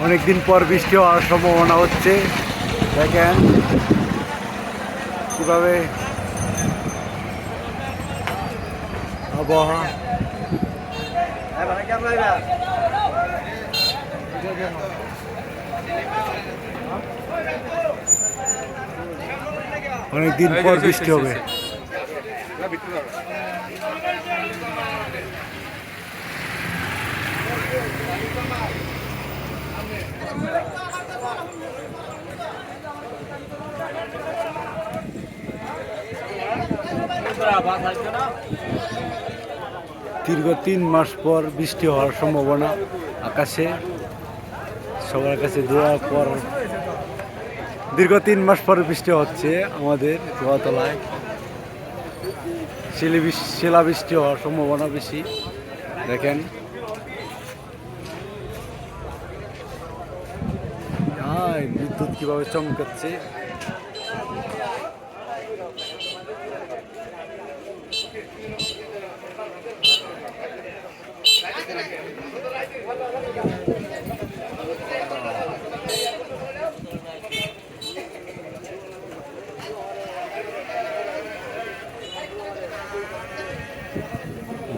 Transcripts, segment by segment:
অনেকদিন পর বৃষ্টি হওয়ার সম্ভাবনা হচ্ছে। দেখেন কিভাবে আবহাওয়া। অনেকদিন পর বৃষ্টি হবে। দীর্ঘ 3 মাস পর বৃষ্টি হওয়ার সম্ভাবনা আকাশে। সবার কাছে দোয়া পর দীর্ঘ 3 মাস পর বৃষ্টি হচ্ছে আমাদের দোয়াতলায়। শিলা বৃষ্টি হওয়ার সম্ভাবনা বেশি। দেখেন বিদ্যুৎ কিভাবে চমকাচ্ছে।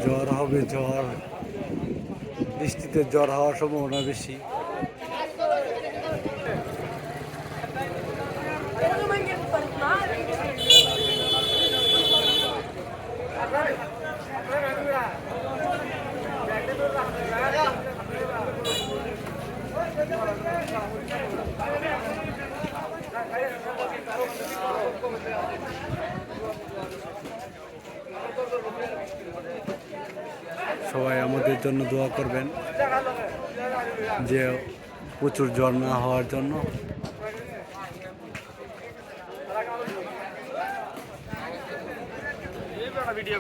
জ্বর হবে, জ্বর বৃষ্টিতে জ্বর হওয়ার সম্ভাবনা বেশি। সবাই আমাদের জন্য দোয়া করবেন যে প্রচুর জ্বর না হওয়ার জন্য। ভিডিও